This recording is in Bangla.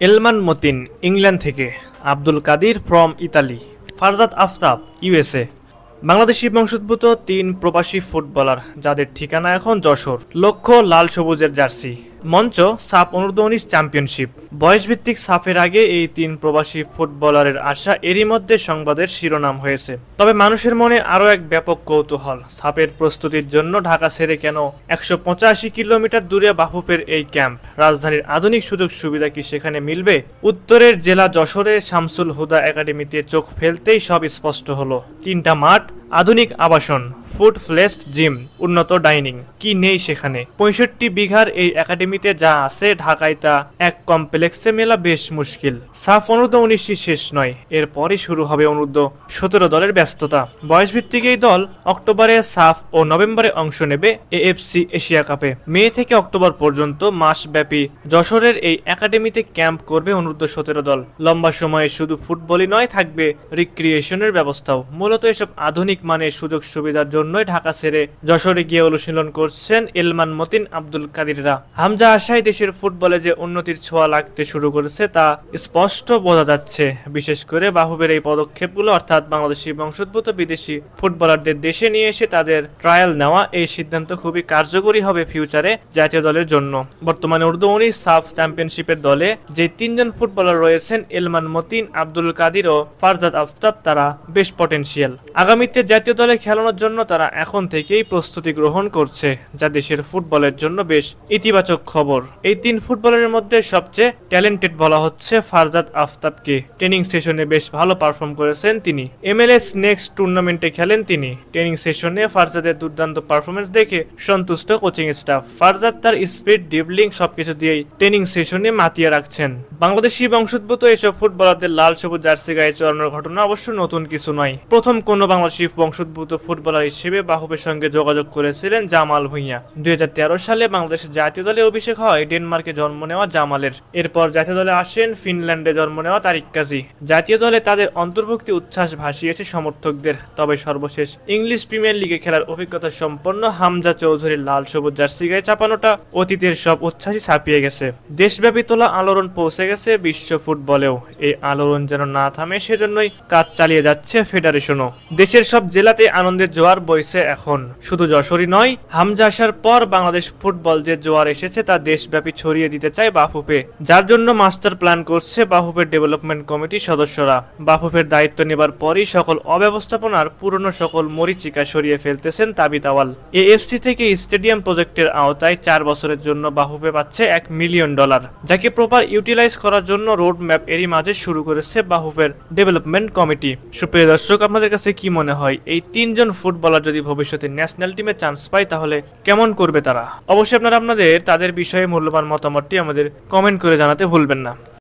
এলমান মতিন ইংল্যান্ড থেকে, Abdul Kadir from Italy, Farzad Aftab USA. Bangladeshi বংশোদ্ভূত ৩ প্রবাসী ফুটবলার যাদের ঠিকানা এখন যশোর। লক্ষ্য লাল সবুজের জার্সি। মঞ্চ সাফ অনূর্ধ্ব-19 চ্যাম্পিয়নশিপ। বয়সভিত্তিক সাফের আগে এই ৩ প্রবাসী ফুটবলারের আশা এরই মধ্যে সংবাদের শিরোনাম হয়েছে। তবে মানুষের মনে আরও এক ব্যাপক কৌতূহল, সাফের প্রস্তুতির জন্য ঢাকা ছেড়ে কেন ১৮৫ কিলোমিটার দূরে বাফুফের এই ক্যাম্প? রাজধানীর আধুনিক সুযোগ সুবিধা কি সেখানে মিলবে? উত্তরের জেলা যশোরে শামসুল হুদা একাডেমিতে চোখ ফেলতেই সব স্পষ্ট হলো। ৩টা মাঠ, আধুনিক আবাসন, ফুড ফ্লেস্ট জিম, উন্নত ডাইনিং, কি নেই সেখানে? ৬৫ বিঘার এই একাডেমিতে যা আছে ঢাকায় তা এক কমপ্লেক্সে মেলা বেশ মুশকিল। সাফ অনূর্ধ্ব-১৯ শেষ নয়, এরপরই শুরু হবে অনূর্ধ্ব-১৭ দলের ব্যস্ততা। বয়সভিত্তিক এই দল অক্টোবরে সাফ ও নভেম্বরে অংশ নেবে এএফসি এশিয়া কাপে। মে থেকে অক্টোবর পর্যন্ত মাসব্যাপী যশোরের এই একাডেমিতে ক্যাম্প করবে অনূর্ধ্ব-১৭ দল। লম্বা সময়ে শুধু ফুটবলই নয়, থাকবে রিক্রিয়েশনের ব্যবস্থাও। মূলত এসব আধুনিক মানের সুযোগ সুবিধার জন্য ঢাকা ছেড়ে যশোরে গিয়ে অনুশীলন করছেন এলমান মতিন, আব্দুল কাদিররা। হামজা আশায় দেশের ফুটবলে যে উন্নতির ছোঁয়া লাগতে শুরু করেছে তা স্পষ্ট বোঝা যাচ্ছে। বিশেষ করে বাফুফের এই পদক্ষেপগুলো, অর্থাৎ বাংলাদেশি বংশোদ্ভূত বিদেশি ফুটবলারদের দেশে নিয়ে এসে তাদের ট্রায়াল নেওয়া, এই সিদ্ধান্ত খুবই কার্যকরী হবে ফিউচারে জাতীয় দলের জন্য। বর্তমানে অনূর্ধ্ব-১৯ সাফ চ্যাম্পিয়নশিপের দলে যে ৩ জন ফুটবলার রয়েছেন, এলমান মতিন, আব্দুল কাদির ও ফারজাদ আফতাব, তারা বেশ পটেনশিয়াল। আগামীতে জাতীয় দলে খেলানোর জন্য তারা এখন থেকেই প্রস্তুতি গ্রহণ করছে, যা দেশের ফুটবলের জন্য বেশ ইতিবাচক খবর। এই ৩ ফুটবলারের মধ্যে সবচেয়ে ট্যালেন্টেড বলা হচ্ছে ফারজাদ আফতাবকে। ট্রেনিং সেশনে বেশ ভালো পারফর্ম করেছেন তিনি। MLS নেক্সট টুর্নামেন্টে খেলেন তিনি। ট্রেনিং সেশনে ফারজাদের দুর্দান্ত পারফরমেন্স দেখে সন্তুষ্ট কোচিং স্টাফ। ফারজাদ তার স্পিড, ড্রিবলিং সবকিছু দিয়েই ট্রেনিং সেশনে মাতিয়ে রাখছেন। বাংলাদেশি বংশোদ্ভূত এসব ফুটবলারদের লাল সবুজ জার্সি গায়ে চড়ানোর ঘটনা অবশ্য নতুন কিছু নয়। প্রথম কোনো বাংলাদেশি বংশোদ্ভূত ফুটবলার হিসেবে বাফুফের সঙ্গে যোগাযোগ করেছিলেন জামাল ভুঁইয়া। ২০১৩ সালে বাংলাদেশের জাতীয় দলে অভিষেক হয় ডেনমার্কে জন্ম নেওয়া জামালের। এরপর জাতীয় দলে আসেন ফিনল্যান্ডে জন্ম নেওয়া তারিক কাজী। জাতীয় দলে তাদের অন্তর্ভুক্তি উচ্ছ্বাস ভাসিয়েছে সমর্থকদের। তবে সর্বশেষ ইংলিশ প্রিমিয়ার লিগে খেলার অভিজ্ঞতা সম্পন্ন হামজা চৌধুরীর লাল সবুজ জার্সি গায়ে চাপানোটা অতীতের সব উচ্ছ্বাসই ছাপিয়ে গেছে। দেশব্যাপী তোলা আলোড়ন পৌঁছে গেছে বিশ্ব ফুটবলেও। এই আলোড়ন যেন না থামে, সেজন্যই কাজ চালিয়ে যাচ্ছে ফেডারেশনও। দেশের সব জেলাতে আনন্দের জোয়ার বইছে এখন। শুধু যশোরই নয়, হামজা আসার পর বাংলাদেশ ফুটবল যে জোয়ার এসেছে তা দেশব্যাপী ছড়িয়ে দিতে চায় বাফুফে, যার জন্য মাস্টার প্ল্যান করছে বাফুফের ডেভেলপমেন্ট কমিটির সদস্যরা। বাফুফের দায়িত্ব নেবার পরই সকল অব্যবস্থাপনার পুরনো সকল মরিচিকা সরিয়ে ফেলতেছেন তাবিত আওয়াল। এএফসি থেকে স্টেডিয়াম প্রজেক্টের আওতায় ৪ বছরের জন্য বাফুফে পাচ্ছে $1 মিলিয়ন, যাকে প্রপার ইউটিলাইজ করার জন্য রোড ম্যাপ এরই মাঝে শুরু করেছে বাফুফের ডেভেলপমেন্ট কমিটি। সুপ্রিয় দর্শক, আপনাদের কাছে কি মনে হয়, এই ৩ জন ফুটবলার যদি ভবিষ্যতে ন্যাশনাল টিমে চান্স পায় তাহলে কেমন করবে তারা? অবশ্যই আপনারা তাদের বিষয়ে মূল্যবান মতামতটি আমাদের কমেন্ট করে জানাতে ভুলবেন না।